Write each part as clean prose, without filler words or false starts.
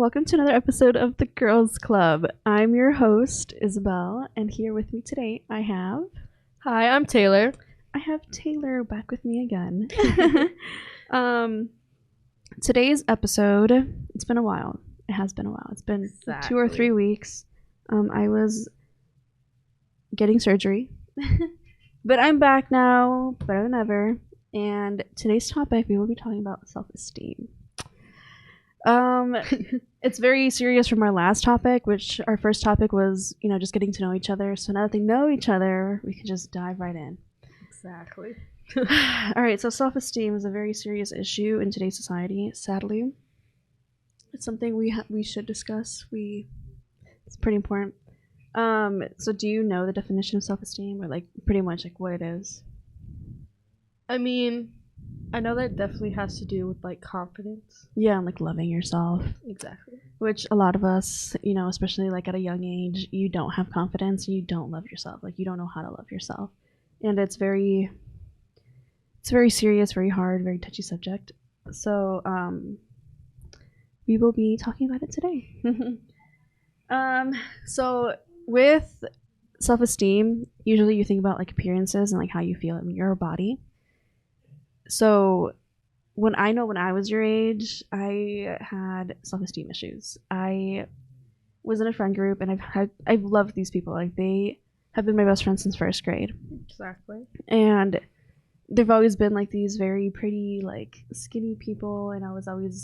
Welcome to another episode of the Girls Club. I'm your host, Isabel, and here with me today I have... Hi, I'm Taylor. I have Taylor back with me again. Today's episode, it's been a while. It has been a while. It's been 2 or 3 weeks. I was getting surgery, but I'm back now, better than ever. And today's topic, we will be talking about self-esteem. It's very serious from our last topic, which our first topic was, just getting to know each other. So now that they know each other, we can just dive right in. Exactly. All right, so self-esteem is a very serious issue in today's society, sadly. It's something we should discuss. It's pretty important. So do you know the definition of self-esteem, or pretty much what it is? I mean, I know that definitely has to do with confidence. Yeah, and loving yourself. Exactly. Which a lot of us, especially at a young age, you don't have confidence and you don't love yourself. You don't know how to love yourself. And it's very serious, very hard, very touchy subject. So we will be talking about it today. So with self-esteem, usually you think about appearances and how you feel in your body. So when I was your age, I had self-esteem issues. I was in a friend group, and I've loved these people. They have been my best friends since first grade. Exactly. And they've always been these very pretty, skinny people, and I wasn't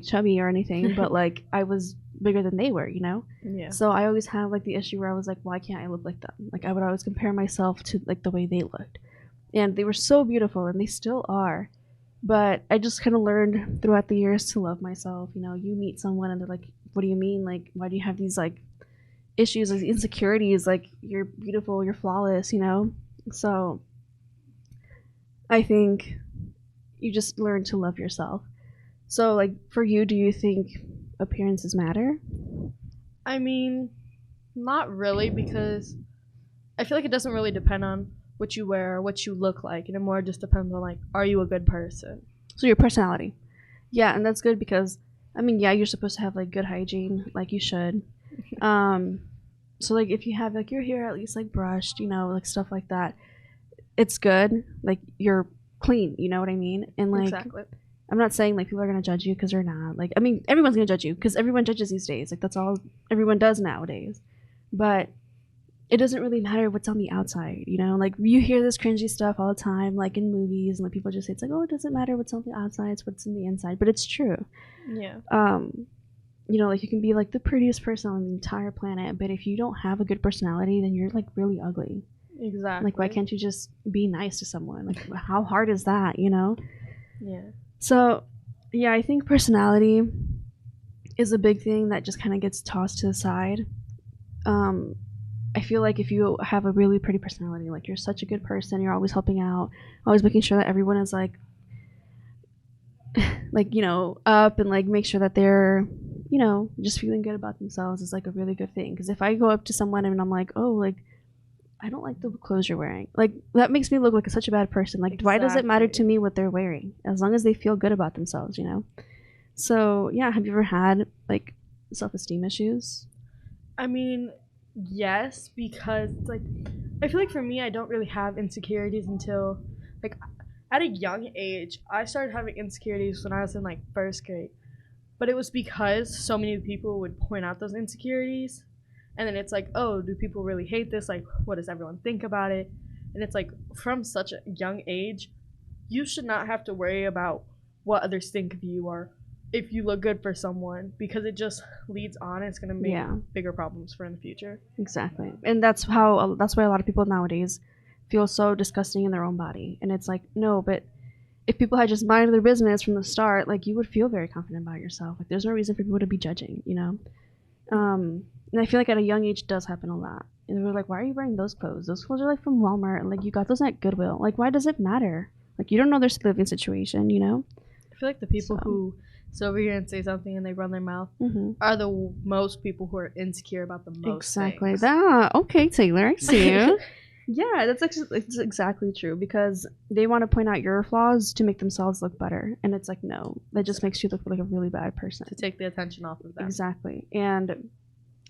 chubby or anything, but I was bigger than they were, Yeah. So I always have the issue where I was why can't I look like them? I would always compare myself to the way they looked. And they were so beautiful, and they still are. But I just kind of learned throughout the years to love myself. You meet someone, and they're like, what do you mean? Why do you have these, issues, insecurities? You're beautiful, you're flawless, So I think you just learn to love yourself. So, for you, do you think appearances matter? I mean, not really, because I feel it doesn't really depend on what you wear, what you look like, and it more just depends on are you a good person? So your personality. Yeah, and that's good because you're supposed to have good hygiene, you should. So if you have your hair at least brushed, stuff like that, it's good. You're clean, you know what I mean? And Exactly. I'm not saying people are gonna judge you, because they're not. Everyone's gonna judge you because everyone judges these days. That's all everyone does nowadays. But it doesn't really matter what's on the outside, you hear this cringy stuff all the time, in movies, and people just say, it's it doesn't matter what's on the outside, it's what's in the inside. But it's true. Yeah. You can be the prettiest person on the entire planet, but if you don't have a good personality, then you're really ugly. Exactly. Why can't you just be nice to someone? How hard is that, Yeah. So, yeah, I think personality is a big thing that just kind of gets tossed to the side. I feel if you have a really pretty personality, you're such a good person, you're always helping out, always making sure that everyone is up and make sure that they're, just feeling good about themselves is a really good thing. Because if I go up to someone and I'm I don't like the clothes you're wearing, that makes me look like such a bad person. Exactly. Why does it matter to me what they're wearing, as long as they feel good about themselves, So yeah, have you ever had self-esteem issues? I mean, yes, because I feel for me, I don't really have insecurities until at a young age. I started having insecurities when I was in first grade, but it was because so many people would point out those insecurities, and then it's oh, do people really hate this? What does everyone think about it? And it's from such a young age, you should not have to worry about what others think of you or if you look good for someone, because it just leads on. It's going to make bigger problems for in the future. Exactly. And that's why a lot of people nowadays feel so disgusting in their own body. And it's no, but if people had just minded their business from the start, you would feel very confident about yourself. There's no reason for people to be judging, And I feel at a young age it does happen a lot. And they're why are you wearing those clothes? Those clothes are from Walmart, and you got those at Goodwill. Why does it matter? You don't know their living situation, I feel the people who sit over here and say something and they run their mouth are the most people who are insecure about the most Exactly. things. That. Okay, Taylor, I see you. Yeah, it's exactly true because they want to point out your flaws to make themselves look better, and it's like no, that just makes you look like a really bad person. To take the attention off of them. Exactly, and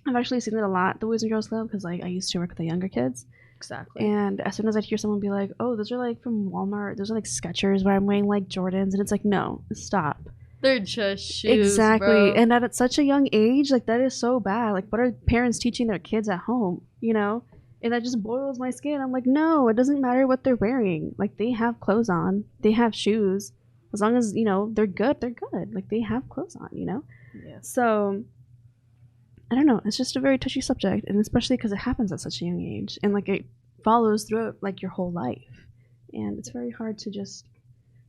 I've actually seen it a lot, the Boys and Girls Club, because like I used to work with the younger kids. Exactly. And as soon as I'd hear someone be like, "Oh, those are like from Walmart. Those are like Skechers," where I'm wearing like Jordans, and it's like, no, stop. They're just shoes, Exactly, bro. and at such a young age, like that is so bad. Like, what are parents teaching their kids at home? You know, and that just boils my skin. I'm like, no, it doesn't matter what they're wearing. Like, they have clothes on, they have shoes. As long as they're good, they're good. Like, they have clothes on. Yeah. So I don't know. It's just a very touchy subject, and especially because it happens at such a young age, and like it follows throughout like your whole life, and it's very hard to just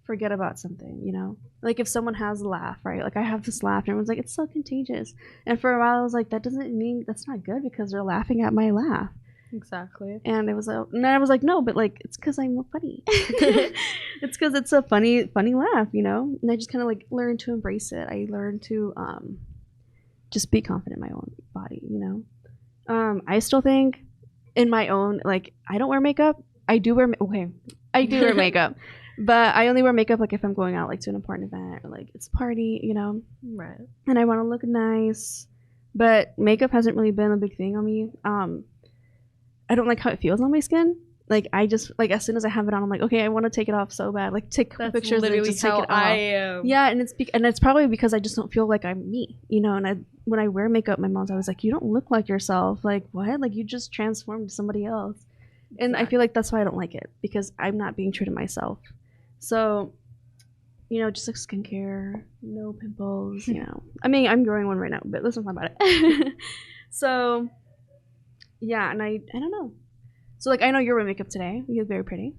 forget about something. Like if someone has a laugh, right? Like I have this laugh, and everyone's like, it's so contagious, and for a while I was like, that doesn't mean that's not good because they're laughing at my laugh. Exactly. And and I was like, no, but like it's because I'm funny. It's because it's a funny laugh, and I just kind of like learned to embrace it. I learned to just be confident in my own body. I still think in my own, like, I don't wear makeup. I do wear makeup, but I only wear makeup like if I'm going out like to an important event or like it's a party, Right. and I want to look nice. But makeup hasn't really been a big thing on me. I don't like how it feels on my skin. Like I just like as soon as I have it on, I'm like, okay, I want to take it off so bad. Like take That's pictures and literally just take how it off. I am. Yeah, and it's probably because I just don't feel like I'm me, And when I wear makeup, my mom's always like, you don't look like yourself. Like what? Like you just transformed to somebody else. And I feel like that's why I don't like it because I'm not being true to myself. So, just like skincare, no pimples. I mean, I'm growing one right now, but let's not talk about it. So, yeah, and I don't know. So like I know you're wearing makeup today. You look very pretty.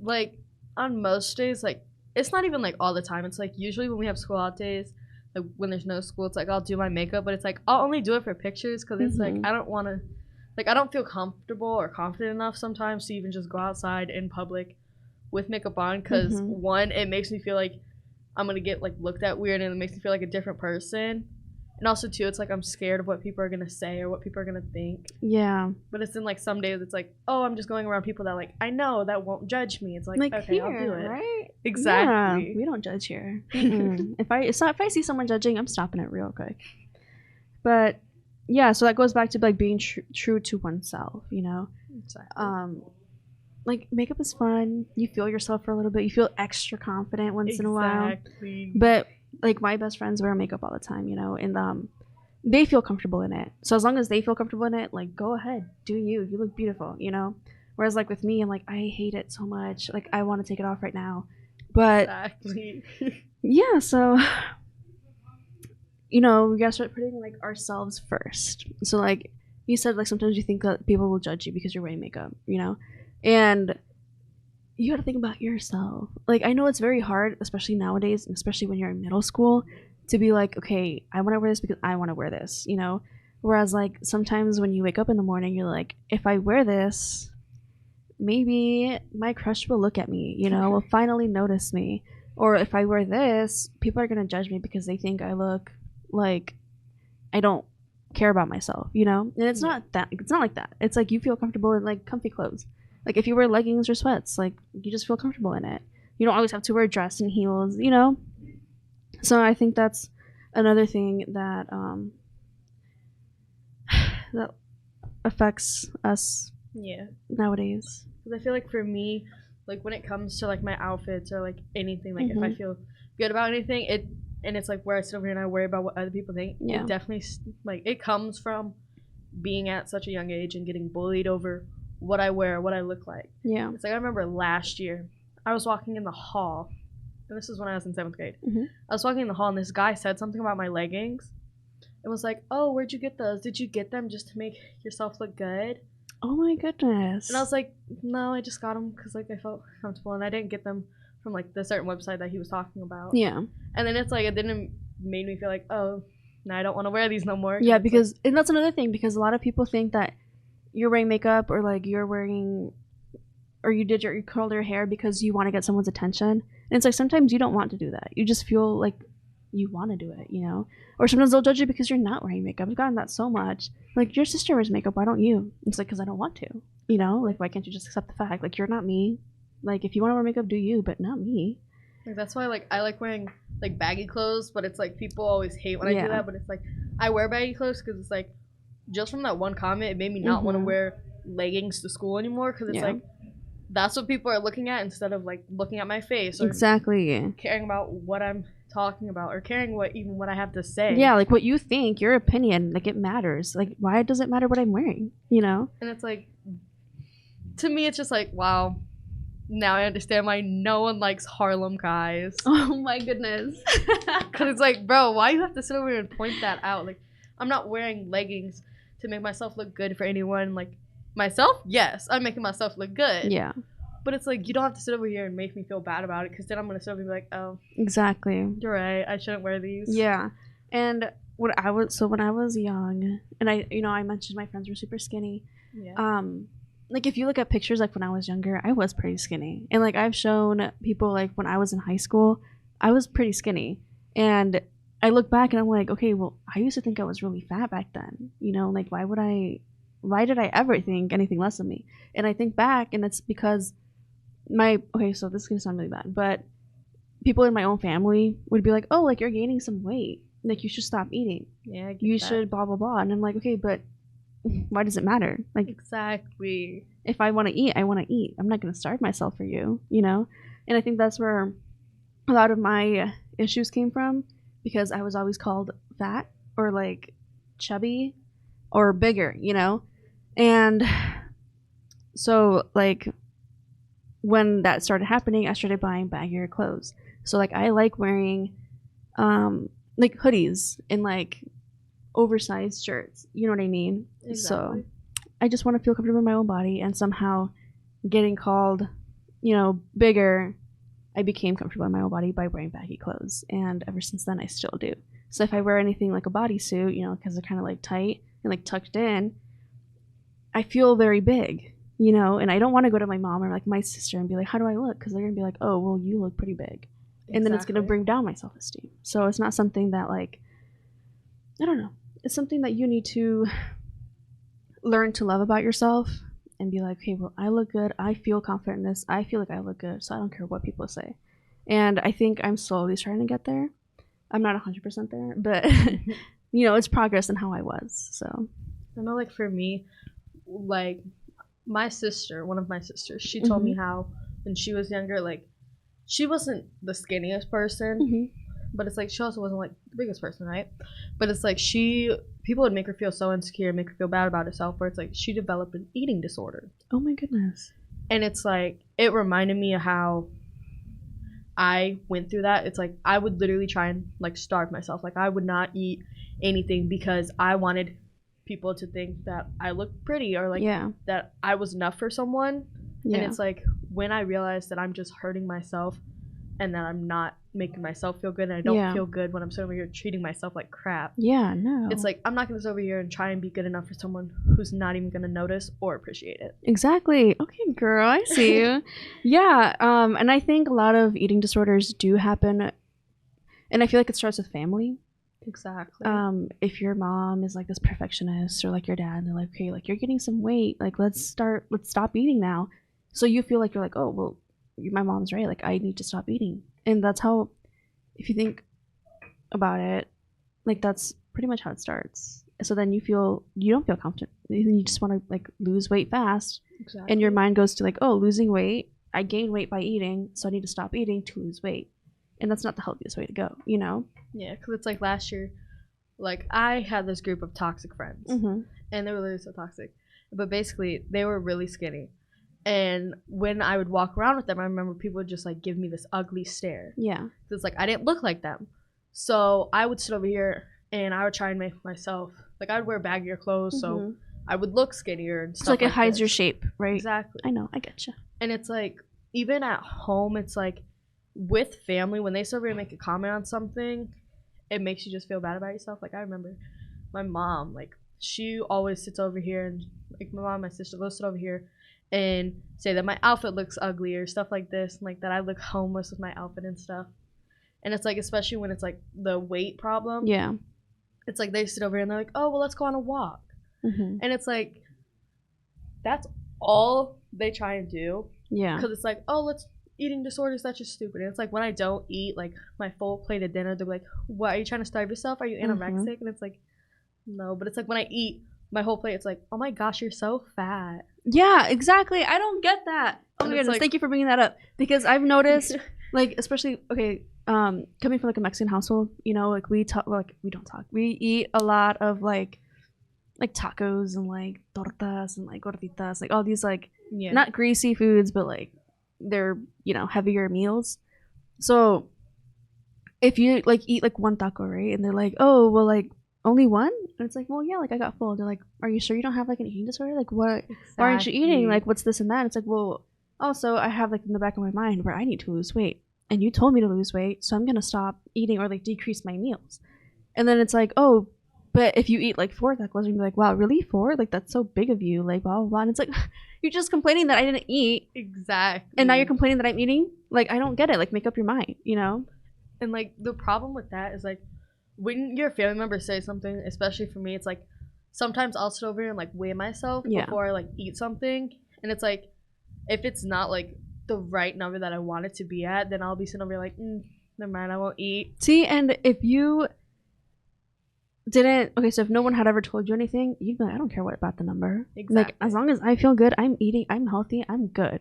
Like on most days, like it's not even like all the time. It's like usually when we have school out days, like when there's no school, it's like I'll do my makeup, but it's like I'll only do it for pictures because it's like I don't want to, like I don't feel comfortable or confident enough sometimes to even just go outside in public with makeup on because one, it makes me feel like I'm gonna get like looked at weird and it makes me feel like a different person. And also, too, it's like I'm scared of what people are going to say or what people are going to think. Yeah. But it's in, like, some days it's like, oh, I'm just going around people that, like, I know that won't judge me. It's like okay, here, I'll do it. Right? Exactly. Yeah, we don't judge here. If I see someone judging, I'm stopping it real quick. But, yeah, so that goes back to, like, being true to oneself, Exactly. Like, makeup is fun. You feel yourself for a little bit. You feel extra confident once in a while. Exactly. But like my best friends wear makeup all the time, and they feel comfortable in it. So as long as they feel comfortable in it, like go ahead, do you look beautiful, Whereas like with me, I'm like I hate it so much, like I want to take it off right now. But exactly. yeah, so we gotta start putting like ourselves first. So like you said, like sometimes you think that people will judge you because you're wearing makeup, and you got to think about yourself. Like, I know it's very hard, especially nowadays, and especially when you're in middle school, to be like, okay, I want to wear this because I want to wear this, Whereas, like, sometimes when you wake up in the morning, you're like, if I wear this, maybe my crush will look at me, will finally notice me. Or if I wear this, people are going to judge me because they think I look like I don't care about myself, And it's not like that. It's like you feel comfortable in, like, comfy clothes. Like, if you wear leggings or sweats, like, you just feel comfortable in it. You don't always have to wear a dress and heels, So I think that's another thing that that affects us nowadays. Because I feel like for me, like, when it comes to, like, my outfits or, like, anything, like, if I feel good about anything, it's, like, where I sit over here and I worry about what other people think, it definitely, like, it comes from being at such a young age and getting bullied over what I wear, what I look like. Yeah. It's like I remember last year, I was walking in the hall, and this is when I was in 7th grade. I was walking in the hall, and this guy said something about my leggings. It was like, oh, where'd you get those? Did you get them just to make yourself look good? Oh my goodness. And I was like, no, I just got them because like I felt comfortable, and I didn't get them from like the certain website that he was talking about. Yeah. And then it's like it didn't made me feel like, oh, no, I don't want to wear these no more. Yeah, because like, and that's another thing, because a lot of people think that you're wearing makeup or like you're wearing or you curled your hair because you want to get someone's attention. And it's like sometimes you don't want to do that. You just feel like you want to do it, Or sometimes they'll judge you because you're not wearing makeup. I've gotten that so much. Like, your sister wears makeup, why don't you? It's like, because I don't want to. You know, like, why can't you just accept the fact? Like, you're not me. Like, if you want to wear makeup, do you, but not me. Like, that's why, like, I like wearing, like, baggy clothes, but it's, like, people always hate when I do that, but it's, like, I wear baggy clothes because it's, like, just from that one comment, it made me not want to wear leggings to school anymore because it's, like, that's what people are looking at instead of, like, looking at my face or caring about what I'm talking about or caring what I have to say. Yeah, like, what you think, your opinion, like, it matters. Like, why does it matter what I'm wearing, you know? And it's, like, to me, it's just, like, wow. Now I understand why no one likes Harlem guys. Oh my goodness. Because it's like, bro, why you have to sit over here and point that out? Like, I'm not wearing leggings to make myself look good for anyone. Like, myself, yes, I'm making myself look good. Yeah. But it's like, you don't have to sit over here and make me feel bad about it because then I'm going to sit over and be like, oh. Exactly. You're right. I shouldn't wear these. Yeah. And when I was young, and I mentioned my friends were super skinny. Yeah. Like, if you look at pictures, like, when I was younger, I was pretty skinny. And, like, I've shown people, like, when I was in high school, I was pretty skinny. And I look back and I'm like, okay, well, I used to think I was really fat back then. You know, like, why did I ever think anything less of me? And I think back, and it's because so this is going to sound really bad, but people in my own family would be like, oh, like, you're gaining some weight. Like, you should stop eating. Yeah, you should blah, blah, blah. And I'm like, okay, but why does it matter? Like, exactly. If I want to eat, I want to eat. I'm not going to starve myself for you, you know? And I think that's where a lot of my issues came from, because I was always called fat or, like, chubby or bigger, you know? And so, like, when that started happening, I started buying baggier clothes. So, like, I like wearing like, hoodies and, like, oversized shirts, you know what I mean? Exactly. So I just want to feel comfortable in my own body, and somehow getting called, you know, bigger, I became comfortable in my own body by wearing baggy clothes, and ever since then I still do. So if I wear anything like a bodysuit, you know, because they're kind of, like, tight and, like, tucked in, I feel very big, you know, and I don't want to go to my mom or, like, my sister and be like, how do I look? Because they're gonna be like, oh, well, you look pretty big. And then it's gonna bring down my self-esteem. So it's not something that, like, I don't know, it's something that you need to learn to love about yourself and be like, okay, well, I look good, I feel confident in this, I feel like I look good, so I don't care what people say. And I think I'm slowly starting to get there. I'm not 100% there, but you know, it's progress in how I was. So I know, like, for me, like, my sister, one of my sisters, she told me how when she was younger, like, she wasn't the skinniest person, but it's like she also wasn't, like, the biggest person, right? But it's like people would make her feel so insecure, make her feel bad about herself, where it's like she developed an eating disorder. Oh my goodness. And it's like, it reminded me of how I went through that. It's like I would literally try and, like, starve myself. Like, I would not eat anything because I wanted people to think that I looked pretty or, like, that I was enough for someone. And it's like, when I realized that I'm just hurting myself and that I'm not making myself feel good, and I don't feel good when I'm sitting over here treating myself like crap. Yeah, no. It's like, I'm not going to sit over here and try and be good enough for someone who's not even going to notice or appreciate it. Exactly. Okay, girl, I see you. Yeah, and I think a lot of eating disorders do happen, and I feel like it starts with family. Exactly. If your mom is, like, this perfectionist, or, like, your dad, and they're like, okay, like, you're getting some weight, like, let's stop eating now. So you feel like you're like, oh, well, my mom's right, like, I need to stop eating. And that's how, if you think about it, like, that's pretty much how it starts. So then you don't feel confident. You just want to, like, lose weight fast. Exactly. And your mind goes to, like, oh, losing weight, I gain weight by eating, so I need to stop eating to lose weight. And that's not the healthiest way to go, you know? Yeah, because it's like last year, like, I had this group of toxic friends, and they were literally so toxic. But basically, they were really skinny. And when I would walk around with them, I remember people would just, like, give me this ugly stare. Yeah. It's like, I didn't look like them. So I would sit over here, and I would try and make myself, like, I would wear baggier clothes, so I would look skinnier and stuff. It's like it hides your shape, right? Exactly. I know, I getcha. And it's like, even at home, it's like, with family, when they sit over here and make a comment on something, it makes you just feel bad about yourself. Like, I remember my mom, like, she always sits over here, and, like, my mom and my sister, they'll sit over here and say that my outfit looks ugly or stuff like this, and, like, that I look homeless with my outfit and stuff. And it's like, especially when it's, like, the weight problem. Yeah. It's like they sit over here and they're like, oh, well, let's go on a walk. And it's like, that's all they try and do. Yeah. Because it's like, oh, let's eating disorders, that's just stupid. And it's like when I don't eat like my full plate of dinner, they're like, what, are you trying to starve yourself? Are you anorexic? And it's like, no. But it's like when I eat my whole plate, it's like, oh my gosh, you're so fat. Yeah, exactly. I don't get that. Oh my goodness, thank you for bringing that up. Because I've noticed, like, especially, okay, coming from like a Mexican household, you know, like we don't talk. We eat a lot of like tacos and like tortas and like gorditas, like all these like not greasy foods, but like they're, you know, heavier meals. So if you like eat like one taco, right, and they're like, oh well, like only one, and it's like, well, yeah, like I got full. They're like, are you sure you don't have like an eating disorder? Like what? Exactly. Why aren't you eating? Like what's this and that? And it's like, well, also I have like in the back of my mind where I need to lose weight, and you told me to lose weight, so I'm gonna stop eating or like decrease my meals. And then it's like, oh, but if you eat like 4 tacos, you're gonna be like, wow, really 4? Like that's so big of you, like blah blah blah. And it's like, you're just complaining that I didn't eat, exactly, and now you're complaining that I'm eating. Like I don't get it. Like make up your mind, you know. And like the problem with that is like when your family member says something, especially for me, it's like sometimes I'll sit over here and like weigh myself before I like eat something, and it's like if it's not like the right number that I want it to be at, then I'll be sitting over here like, never mind, I won't eat. See, and if you didn't, okay, so if no one had ever told you anything, you'd be like, I don't care what about the number. Exactly. Like as long as I feel good, I'm eating, I'm healthy, I'm good.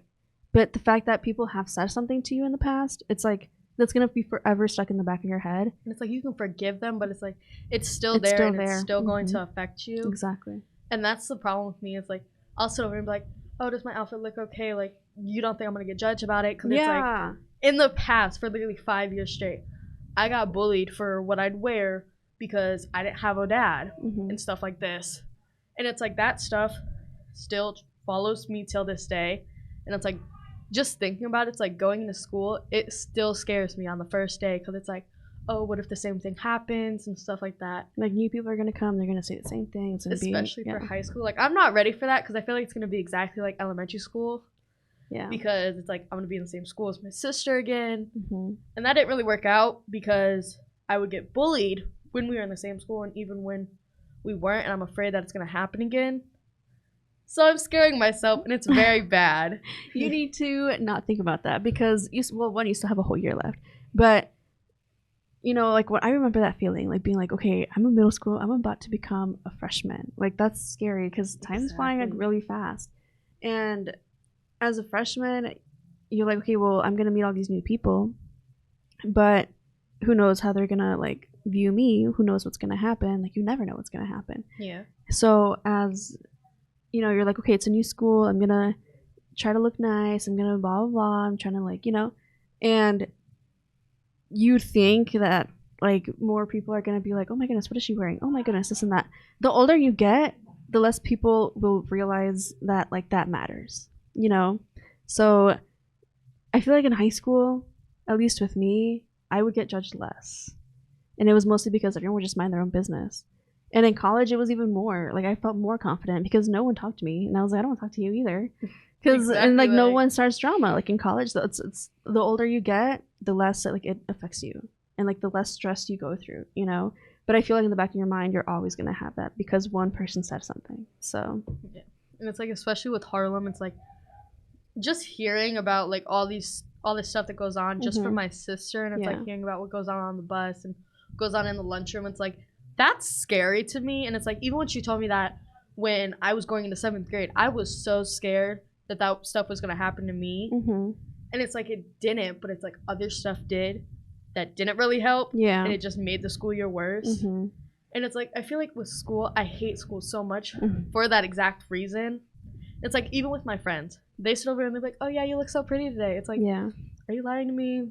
But the fact that people have said something to you in the past, it's like that's gonna be forever stuck in the back of your head. And it's like you can forgive them, but it's like it's still there, it's still going to affect you. Exactly. And that's the problem with me. It's like I'll sit over and be like, oh, does my outfit look okay? Like you don't think I'm gonna get judged about it? Because it's like in the past for literally 5 years straight, I got bullied for what I'd wear because I didn't have a dad and stuff like this. And it's like that stuff still follows me till this day. And it's like just thinking about it, it's like going into school, it still scares me on the first day because it's like, oh, what if the same thing happens and stuff like that. Like new people are going to come, they're going to say the same thing. It's especially for high school. Like I'm not ready for that because I feel like it's going to be exactly like elementary school. Yeah. Because it's like I'm going to be in the same school as my sister again. And that didn't really work out because I would get bullied when we were in the same school and even when we weren't, and I'm afraid that it's going to happen again. So I'm scaring myself, and it's very bad. You need to not think about that because, you still have a whole year left. But, you know, like, I remember that feeling, like, being like, okay, I'm in middle school. I'm about to become a freshman. Like, that's scary because time's flying, like, really fast. And as a freshman, you're like, okay, well, I'm going to meet all these new people. But who knows how they're going to, like, view me? Who knows what's going to happen? Like, you never know what's going to happen. Yeah. So as... you know, you're like, okay, it's a new school. I'm going to try to look nice. I'm going to blah, blah, blah. I'm trying to like, you know, and you think that like more people are going to be like, oh my goodness, what is she wearing? Oh my goodness, this and that. The older you get, the less people will realize that like that matters, you know? So I feel like in high school, at least with me, I would get judged less. And it was mostly because everyone would just mind their own business. And in college, it was even more. Like, I felt more confident because no one talked to me. And I was like, I don't want to talk to you either. Because, and, like, no one starts drama. Like, in college, it's the older you get, the less, like, it affects you. And, like, the less stress you go through, you know? But I feel like in the back of your mind, you're always going to have that because one person said something. So. Yeah. And it's, like, especially with Harlem, it's, like, just hearing about, like, all this stuff that goes on just from my sister. And it's, like, hearing about what goes on the bus and what goes on in the lunchroom. It's, like, that's scary to me. And it's like, even when she told me that when I was going into 7th grade, I was so scared that stuff was going to happen to me. And it's like, it didn't, but it's like other stuff did that didn't really help. Yeah. And it just made the school year worse. And it's like, I feel like with school, I hate school so much for that exact reason. It's like, even with my friends, they sit over and they're like, oh yeah, you look so pretty today. It's like, yeah, are you lying to me?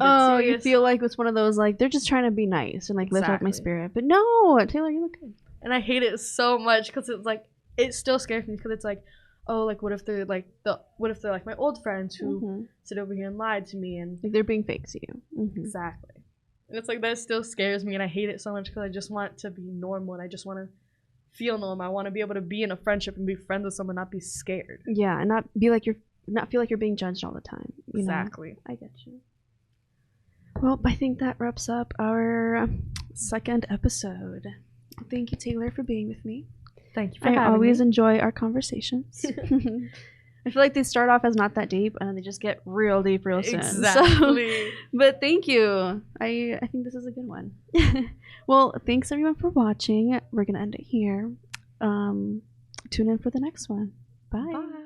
Oh, you feel like it's one of those, like, they're just trying to be nice and, like, lift up my spirit. But no, Taylor, you look good. And I hate it so much because it's, like, it still scares me because it's, like, oh, like, what if they're, like, my old friends who sit over here and lied to me and... like, they're being fake to you. Exactly. And it's, like, that still scares me and I hate it so much because I just want it to be normal and I just want to feel normal. I want to be able to be in a friendship and be friends with someone, not be scared. Yeah, and not feel like you're being judged all the time. You know? I get you. Well, I think that wraps up our second episode. Thank you, Taylor, for being with me. Thank you for I having always me. enjoy our conversations. I feel like they start off as not that deep, and then they just get real deep real soon. Exactly. So, but thank you. I think this is a good one. Well, thanks everyone for watching. We're gonna end it here. Tune in for the next one. Bye. Bye.